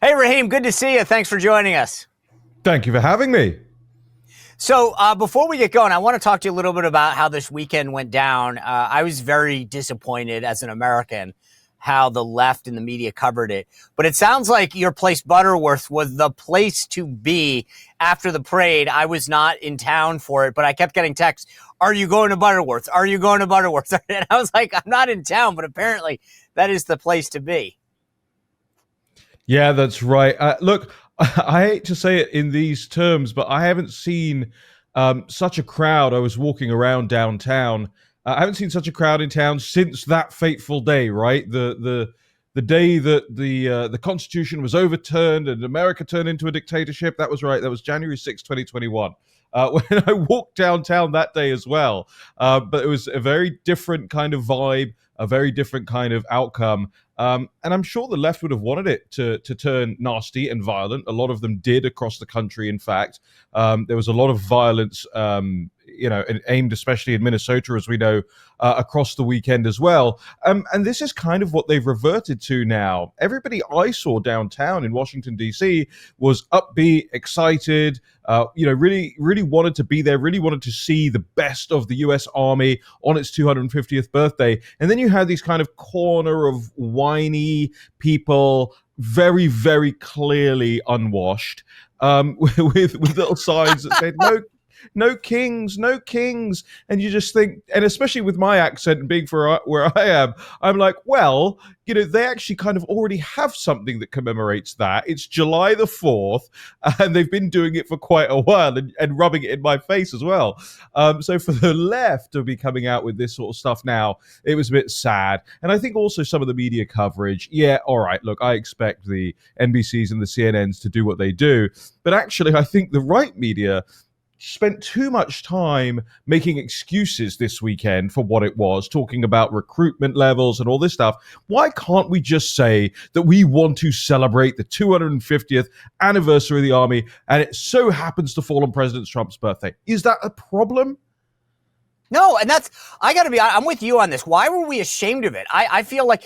Hey, Raheem, good to see you. Thanks for joining us. Thank you for having me. So before we get going, I want to talk to you a little bit about how this weekend went down. I was very disappointed as an American how the left and the media covered it. But it sounds like your place, Butterworth, was the place to be after the parade. I was not in town for it, but I kept getting texts, are you going to Butterworth? Are you going to Butterworth? And I was like, I'm not in town, but apparently that is the place to be. Yeah, that's right. Look, I hate to say it in these terms, but I haven't seen such a crowd. I was walking around downtown. I haven't seen such a crowd in town since that fateful day, right? The day that the Constitution was overturned and America turned into a dictatorship. That was right. That was January 6, 2021. When I walked downtown that day as well. But it was a very different kind of vibe, a very different kind of outcome. And I'm sure the left would have wanted it to turn nasty and violent. A lot of them did across the country, in fact. There was a lot of violence, aimed especially in Minnesota, as we know, across the weekend as well. And this is kind of what they've reverted to now. Everybody I saw downtown in Washington, D.C. was upbeat, excited, really, really wanted to be there, really wanted to see the best of the U.S. Army on its 250th birthday. And then you had these kind of corner of whiny people, very, very clearly unwashed, with little signs that said, no kings, no kings. And you just think, and especially with my accent and being for where I am, I'm like, well, they actually kind of already have something that commemorates that. It's July the 4th, and they've been doing it for quite a while and rubbing it in my face as well. So for the left to be coming out with this sort of stuff now, it was a bit sad. And I think also some of the media coverage, yeah, all right, look, I expect the NBCs and the CNNs to do what they do. But actually, I think the right media spent too much time making excuses this weekend for what it was, talking about recruitment levels and all this stuff. Why can't we just say that we want to celebrate the 250th anniversary of the Army, and it so happens to fall on President Trump's birthday? Is that a problem? No, and I got to be, I'm with you on this. Why were we ashamed of it? I feel like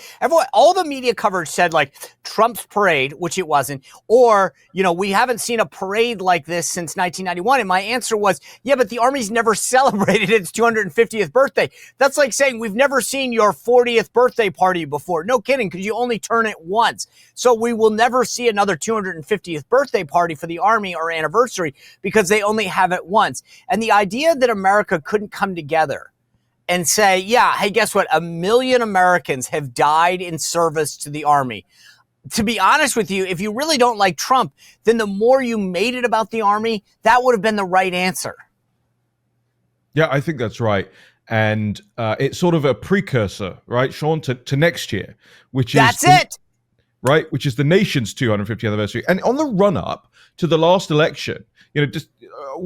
all the media coverage said like Trump's parade, which it wasn't, or, we haven't seen a parade like this since 1991. And my answer was, yeah, but the Army's never celebrated its 250th birthday. That's like saying we've never seen your 40th birthday party before. No kidding, because you only turn it once. So we will never see another 250th birthday party for the Army or anniversary because they only have it once. And the idea that America couldn't come together and say, yeah, hey, guess what? 1 million Americans have died in service to the Army. To be honest with you, if you really don't like Trump, then the more you made it about the Army, that would have been the right answer. Yeah, I think that's right. And it's sort of a precursor, right, Sean, to next year, which is it. Right, which is the nation's 250th anniversary. And on the run-up to the last election, just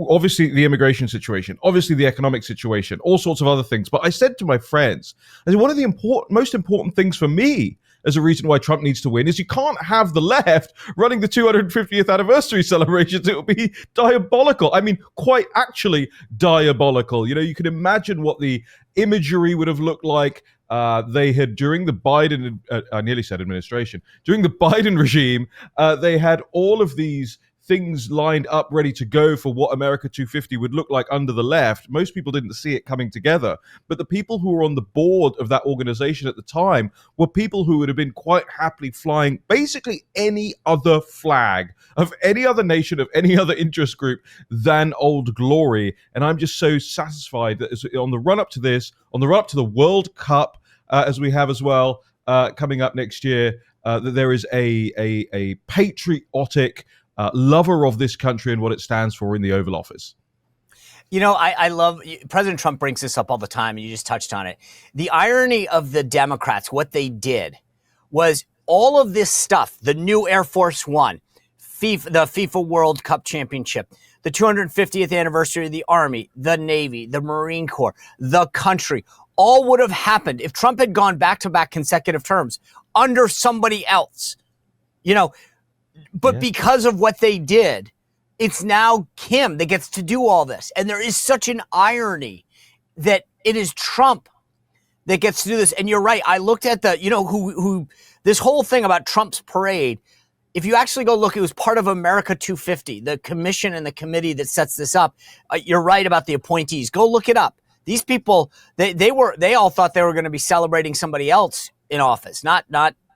obviously the immigration situation, obviously the economic situation, all sorts of other things. But I said to my friends, I said, one of the most important things for me as a reason why Trump needs to win is you can't have the left running the 250th anniversary celebrations. It will be diabolical. I mean, quite actually diabolical. You can imagine what the imagery would have looked like. They had, during the Biden, I nearly said administration, during the Biden regime, they had all of these things lined up ready to go for what America 250 would look like under the left. Most people didn't see it coming together. But the people who were on the board of that organization at the time were people who would have been quite happily flying basically any other flag of any other nation, of any other interest group than Old Glory. And I'm just so satisfied that on the run up to this, on the run up to the World Cup, as we have as well, coming up next year, that there is a patriotic lover of this country and what it stands for in the Oval Office. I love President Trump brings this up all the time, and you just touched on it. The irony of the Democrats, what they did was all of this stuff, the new Air Force One, the FIFA World Cup Championship, the 250th anniversary of the Army, the Navy, the Marine Corps, the country, all would have happened if Trump had gone back-to-back consecutive terms under somebody else. But because of what they did, it's now Kim that gets to do all this. And there is such an irony that it is Trump that gets to do this. And you're right. I looked at who this whole thing about Trump's parade. if you actually go look, it was part of America 250, the commission and the committee that sets this up. You're right about the appointees. Go look it up. These people, they all thought they were going to be celebrating somebody else in office, not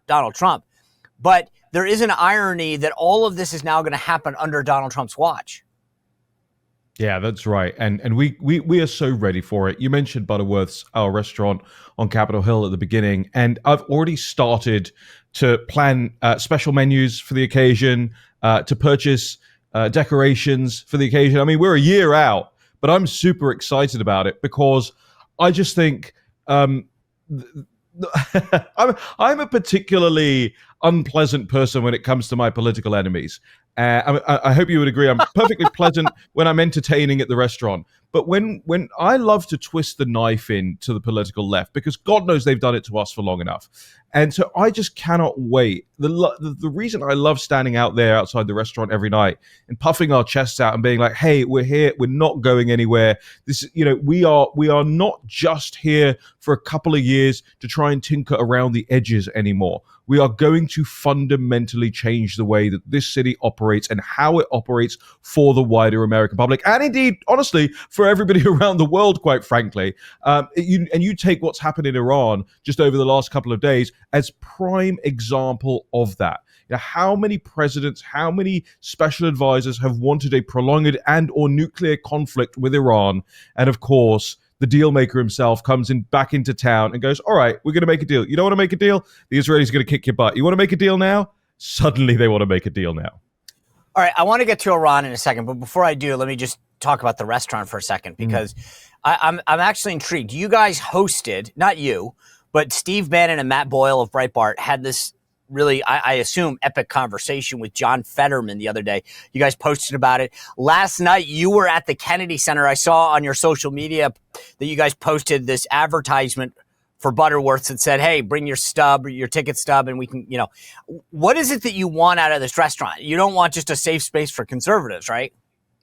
Donald Trump. But there is an irony that all of this is now going to happen under Donald Trump's watch. Yeah, that's right. And we are so ready for it. You mentioned Butterworths, our restaurant on Capitol Hill at the beginning, and I've already started to plan special menus for the occasion, to purchase decorations for the occasion. I mean, we're a year out, but I'm super excited about it because I just think I'm a particularly unpleasant person when it comes to my political enemies. I hope you would agree. I'm perfectly pleasant when I'm entertaining at the restaurant. But when I love to twist the knife into the political left, because God knows they've done it to us for long enough. And so I just cannot wait. The reason I love standing out there outside the restaurant every night and puffing our chests out and being like, hey, we're here. We're not going anywhere. This, we are not just here for a couple of years to try and tinker around the edges anymore. We are going to fundamentally change the way that this city operates and how it operates for the wider American public. And indeed, honestly, for everybody around the world, quite frankly. You take what's happened in Iran just over the last couple of days as prime example of that. How many presidents, how many special advisors have wanted a prolonged and or nuclear conflict with Iran? And of course, the deal maker himself comes back into town and goes, all right, we're going to make a deal. You don't want to make a deal? The Israelis are going to kick your butt. You want to make a deal now? Suddenly they want to make a deal now. All right, I want to get to Iran in a second, but before I do, let me just talk about the restaurant for a second, because I'm actually intrigued. You guys hosted, not you, but Steve Bannon and Matt Boyle of Breitbart had this really, I assume, epic conversation with John Fetterman the other day. You guys posted about it. Last night, you were at the Kennedy Center. I saw on your social media that you guys posted this advertisement for Butterworths that said, hey, bring your stub, your ticket stub, and we can, what is it that you want out of this restaurant? You don't want just a safe space for conservatives, right?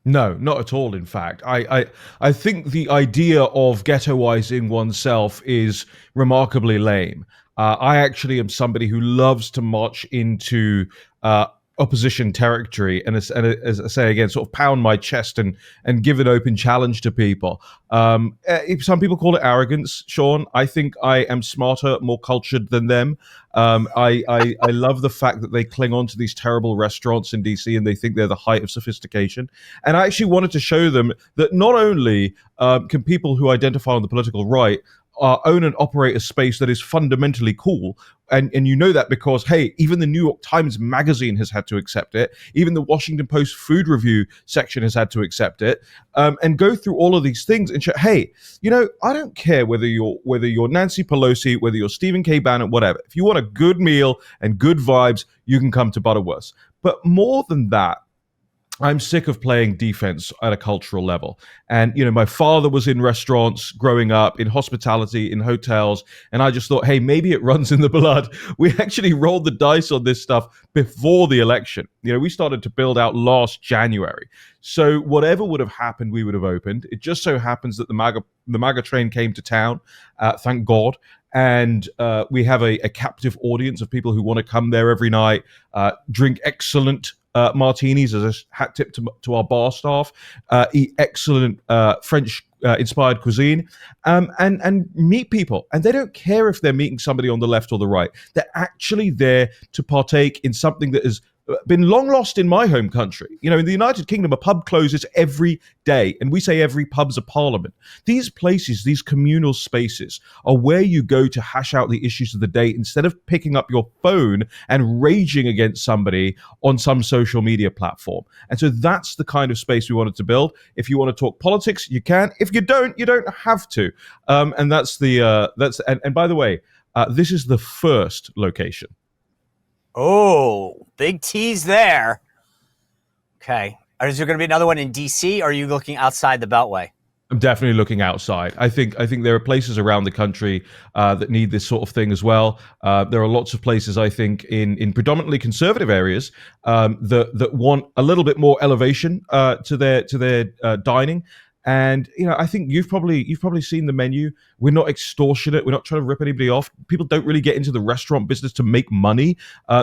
No, not at all, in fact. I think the idea of ghettoizing oneself is remarkably lame. I actually am somebody who loves to march into opposition territory and as I say again, sort of pound my chest and give an open challenge to people. Some people call it arrogance, Sean. I think I am smarter, more cultured than them. I love the fact that they cling on to these terrible restaurants in DC and they think they're the height of sophistication. And I actually wanted to show them that not only can people who identify on the political right own and operate a space that is fundamentally cool. And you know that because, hey, even the New York Times Magazine has had to accept it. Even the Washington Post food review section has had to accept it, and go through all of these things and show, hey, I don't care whether you're Nancy Pelosi, whether you're Stephen K. Bannon, whatever. If you want a good meal and good vibes, you can come to Butterworths. But more than that, I'm sick of playing defense at a cultural level. And, my father was in restaurants growing up, in hospitality, in hotels. And I just thought, hey, maybe it runs in the blood. We actually rolled the dice on this stuff before the election. We started to build out last January. So whatever would have happened, we would have opened. It just so happens that the MAGA train came to town, thank God. And we have a captive audience of people who want to come there every night, drink excellent martinis as a hat tip to our bar staff, eat excellent French inspired cuisine, and meet people. And they don't care if they're meeting somebody on the left or the right. They're actually there to partake in something that has been long lost in my home country. In the United Kingdom, a pub closes every day, and we say every pub's a parliament. These places, these communal spaces, are where you go to hash out the issues of the day instead of picking up your phone and raging against somebody on some social media platform. And so that's the kind of space we wanted to build. If you want to talk politics, you can. If you don't, you don't have to. And that's and by the way, this is the first location. Oh, big tease there. Okay. Is there going to be another one in DC, or are you looking outside the Beltway? I'm definitely looking outside. I think there are places around the country that need this sort of thing as well. There are lots of places, I think, in predominantly conservative areas that want a little bit more elevation to their dining. And I think you've probably seen the menu. We're not extortionate. We're not trying to rip anybody off. People don't really get into the restaurant business to make money.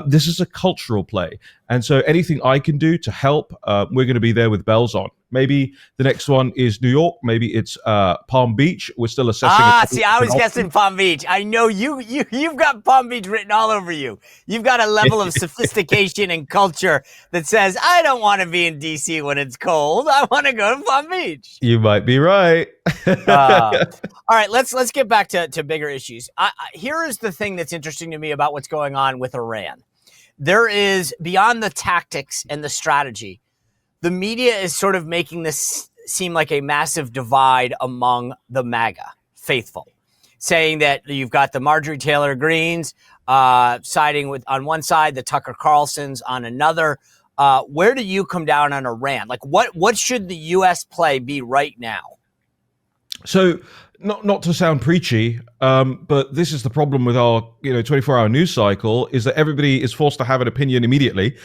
This is a cultural play, and so anything I can do to help, we're going to be there with bells on. Maybe the next one is New York. Maybe it's Palm Beach. We're still assessing. See, I was guessing Palm Beach. I know you've got Palm Beach written all over you. You've got a level of sophistication and culture that says, I don't want to be in D.C. when it's cold. I want to go to Palm Beach. You might be right. All right, let's get back to bigger issues. Here is the thing that's interesting to me about what's going on with Iran. There is, beyond the tactics and the strategy, the media is sort of making this seem like a massive divide among the MAGA faithful, saying that you've got the Marjorie Taylor Greens siding with on one side, the Tucker Carlsons on another. Where do you come down on Iran? Like, what should the U.S. play be right now? So, not to sound preachy, but this is the problem with our 24-hour news cycle, is that everybody is forced to have an opinion immediately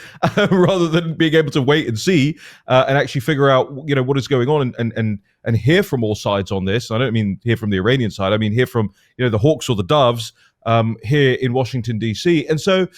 rather than being able to wait and see and actually figure out what is going on and hear from all sides on this. I don't mean hear from the Iranian side. I mean hear from the hawks or the doves here in Washington D.C. And so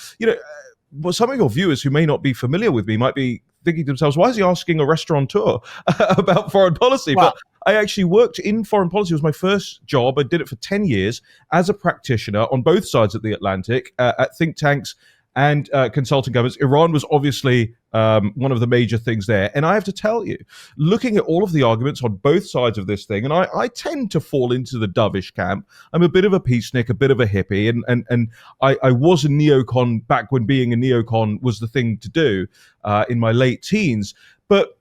well, some of your viewers who may not be familiar with me might be thinking to themselves, why is he asking a restaurateur about foreign policy? Well, but I actually worked in foreign policy. It was my first job. I did it for 10 years as a practitioner on both sides of the Atlantic at think tanks and consulting governments. Iran was obviously one of the major things there. And I have to tell you, looking at all of the arguments on both sides of this thing, and I tend to fall into the dovish camp. I'm a bit of a peacenik, a bit of a hippie, and I was a neocon back when being a neocon was the thing to do in my late teens. But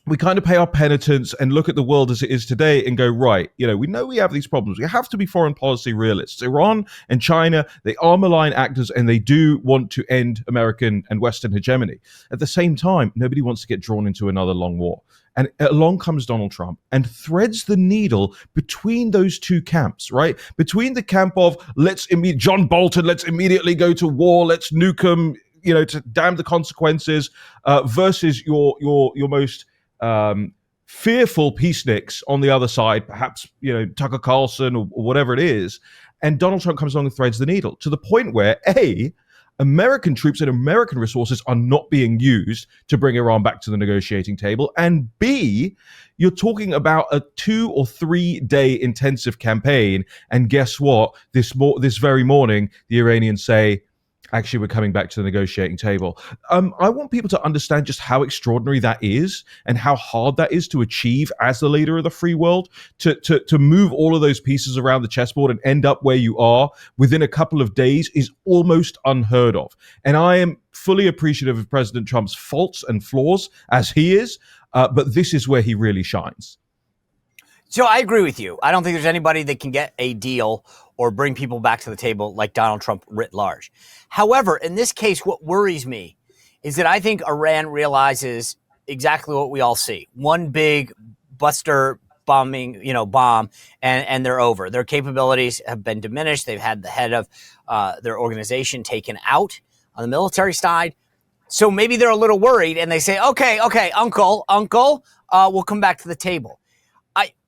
we kind of pay our penitence and look at the world as it is today and go, right, we know we have these problems. We have to be foreign policy realists. Iran and China, they are malign actors and they do want to end American and Western hegemony. At the same time, nobody wants to get drawn into another long war. And along comes Donald Trump and threads the needle between those two camps, right? Between the camp of John Bolton, let's immediately go to war, let's nuke them, to damn the consequences, versus your most fearful peaceniks on the other side, perhaps Tucker Carlson or whatever it is, and Donald Trump comes along and threads the needle to the point where American troops and American resources are not being used to bring Iran back to the negotiating table, and B, you're talking about a 2 or 3 day intensive campaign, and guess what? This very morning, the Iranians say, actually, we're coming back to the negotiating table. I want people to understand just how extraordinary that is and how hard that is to achieve as the leader of the free world, to move all of those pieces around the chessboard and end up where you are within a couple of days is almost unheard of. And I am fully appreciative of President Trump's faults and flaws, as he is, but this is where he really shines. So I agree with you. I don't think there's anybody that can get a deal or bring people back to the table like Donald Trump writ large. However, in this case, what worries me is that I think Iran realizes exactly what we all see. One big buster bombing, bomb, and they're over. Their capabilities have been diminished. They've had the head of their organization taken out on the military side. So maybe they're a little worried and they say, okay, uncle, we'll come back to the table.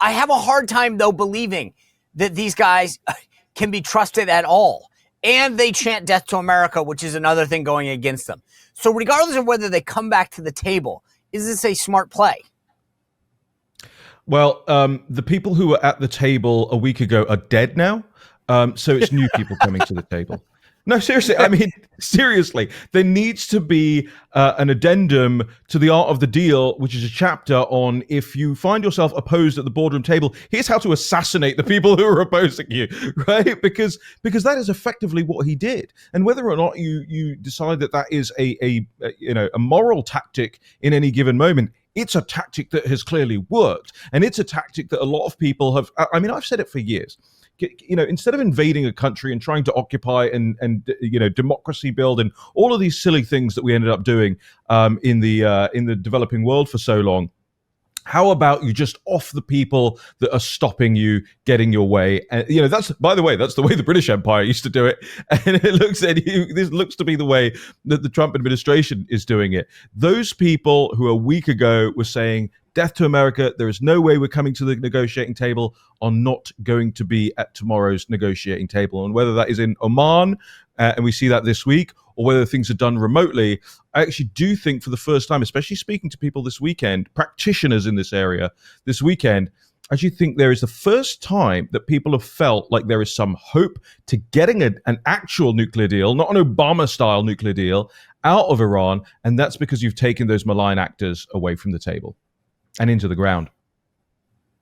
I have a hard time, though, believing that these guys can be trusted at all. And they chant death to America, which is another thing going against them. So regardless of whether they come back to the table, is this a smart play? Well, the people who were at the table a week ago are dead now. So it's new people coming to the table. No, seriously. I mean, seriously, there needs to be an addendum to the art of the deal, which is a chapter on if you find yourself opposed at the boardroom table, here's how to assassinate the people who are opposing you, right? Because that is effectively what he did. And whether or not you decide that is a moral tactic in any given moment, it's a tactic that has clearly worked. And it's a tactic that a lot of people have. I mean, I've said it for years. Instead of invading a country and trying to occupy and democracy build and all of these silly things that we ended up doing in the developing world for so long, how about you just off the people that are stopping you getting your way? And that's, by the way, that's the way the British Empire used to do it, and this looks to be the way that the Trump administration is doing it. Those people who a week ago were saying, death to America. There is no way we're coming to the negotiating table, are not going to be at tomorrow's negotiating table. And whether that is in Oman, and we see that this week, or whether things are done remotely, I actually do think for the first time, especially speaking to people this weekend, practitioners in this area this weekend, I actually think there is the first time that people have felt like there is some hope to getting an actual nuclear deal, not an Obama-style nuclear deal, out of Iran, and that's because you've taken those malign actors away from the table and into the ground.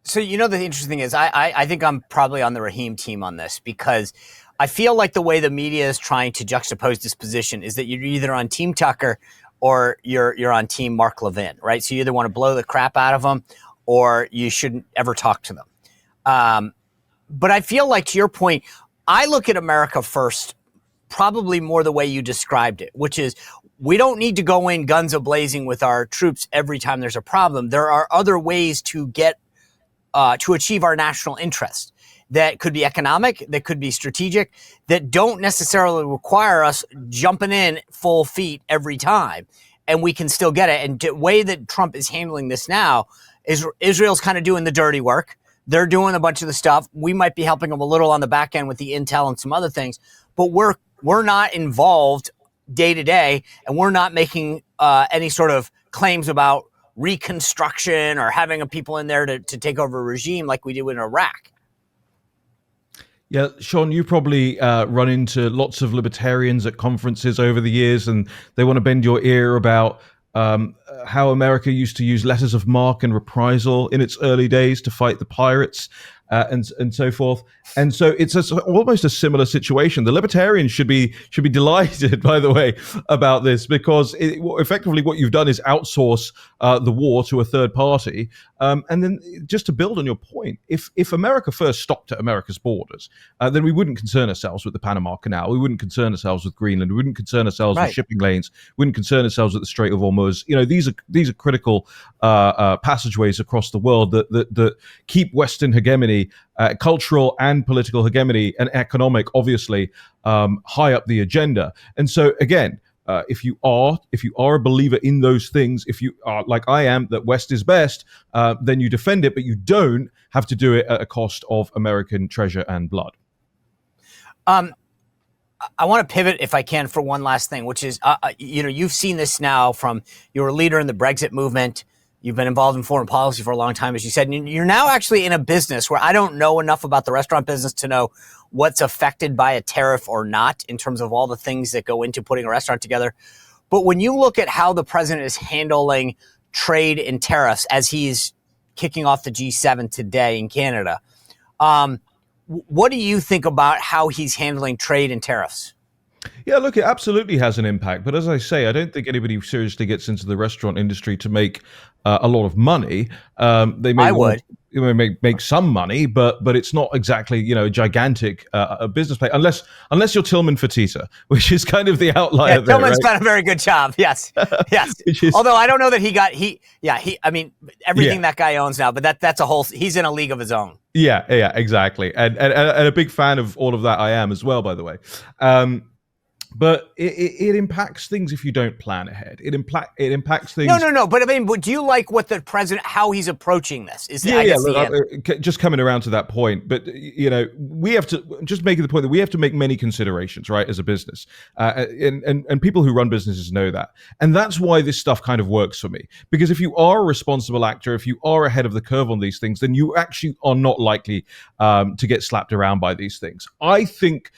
So, the interesting thing is I think I'm probably on the Raheem team on this, because I feel like the way the media is trying to juxtapose this position is that you're either on Team Tucker or you're on Team Mark Levin, right? So you either want to blow the crap out of them or you shouldn't ever talk to them. But I feel like, to your point, I look at America first, probably more the way you described it, which is we don't need to go in guns a-blazing with our troops every time there's a problem. There are other ways to get to achieve our national interest that could be economic, that could be strategic, that don't necessarily require us jumping in full feet every time, and we can still get it. And the way that Trump is handling this now is Israel's kind of doing the dirty work. They're doing a bunch of the stuff. We might be helping them a little on the back end with the intel and some other things, but we're not involved day to day, and we're not making any sort of claims about reconstruction or having people in there to take over a regime like we do in Iraq. Yeah, Sean, you probably run into lots of libertarians at conferences over the years, and they want to bend your ear about how America used to use letters of marque and reprisal in its early days to fight the pirates and so forth. And so it's almost a similar situation. The libertarians should be delighted, by the way, about this, because effectively what you've done is outsource the war to a third party. And then just to build on your point, if America first stopped at America's borders, then we wouldn't concern ourselves with the Panama Canal. We wouldn't concern ourselves with Greenland. We wouldn't concern ourselves with shipping lanes. We wouldn't concern ourselves with the Strait of Hormuz. These are critical passageways across the world that keep Western hegemony, cultural and political hegemony, and economic, obviously, high up the agenda. And so, again, if you are a believer in those things, if you are like I am, that West is best, then you defend it, but you don't have to do it at a cost of American treasure and blood. I want to pivot, if I can, for one last thing, which is, you've seen this now from your leader in the Brexit movement. You've been involved in foreign policy for a long time, as you said. And you're now actually in a business where I don't know enough about the restaurant business to know what's affected by a tariff or not in terms of all the things that go into putting a restaurant together. But when you look at how the president is handling trade and tariffs as he's kicking off the G7 today in Canada, what do you think about how he's handling trade and tariffs? Yeah, look, it absolutely has an impact. But as I say, I don't think anybody seriously gets into the restaurant industry to make a lot of money. They may make some money, but it's not exactly a gigantic business play unless you're Tillman Fertitta, which is kind of the outlier. Yeah, Tillman's done a very good job. Yes, yes. Although I don't know that everything that guy owns now, but that's a whole. He's in a league of his own. Yeah, exactly. And a big fan of all of that. I am as well, by the way. But it impacts things if you don't plan ahead. It impacts things. No. But I mean, do you like what the president, how he's approaching this? Just coming around to that point. But we have to just make the point that we have to make many considerations, right, as a business, and people who run businesses know that, and that's why this stuff kind of works for me. Because if you are a responsible actor, if you are ahead of the curve on these things, then you actually are not likely to get slapped around by these things. I think.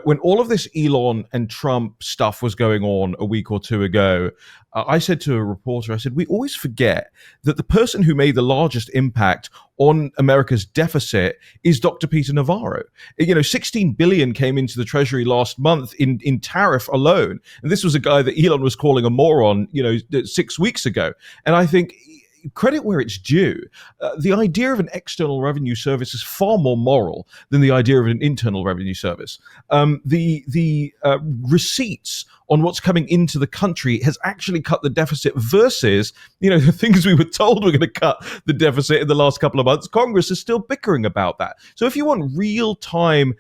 When all of this Elon and Trump stuff was going on a week or two ago, I said to a reporter, I said, we always forget that the person who made the largest impact on America's deficit is Dr. Peter Navarro. 16 billion came into the Treasury last month in tariff alone. And this was a guy that Elon was calling a moron, 6 weeks ago. And I think, credit where it's due. The idea of an external revenue service is far more moral than the idea of an internal revenue service. The receipts on what's coming into the country has actually cut the deficit versus, the things we were told were going to cut the deficit in the last couple of months. Congress is still bickering about that. So if you want real-time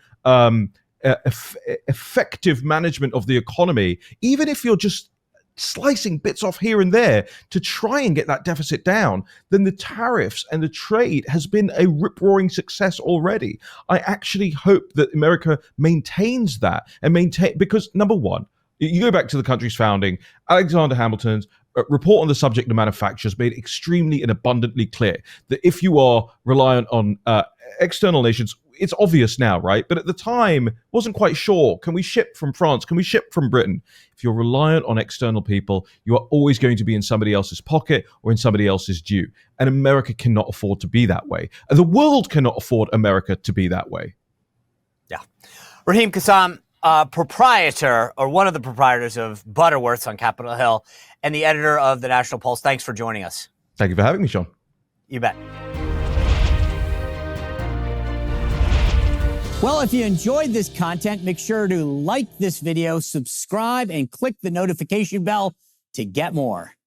effective management of the economy, even if you're just slicing bits off here and there to try and get that deficit down, then the tariffs and the trade has been a rip-roaring success already. I actually hope that America maintains that and because number one, you go back to the country's founding, Alexander Hamilton's report on the subject of manufacturers made extremely and abundantly clear that if you are reliant on external nations, it's obvious now, right? But at the time, wasn't quite sure. Can we ship from France? Can we ship from Britain? If you're reliant on external people, you are always going to be in somebody else's pocket or in somebody else's due. And America cannot afford to be that way. And the world cannot afford America to be that way. Yeah. Raheem Kassam, proprietor, or one of the proprietors of Butterworths on Capitol Hill, and the editor of the National Pulse. Thanks for joining us. Thank you for having me, Sean. You bet. Well, if you enjoyed this content, make sure to like this video, subscribe, and click the notification bell to get more.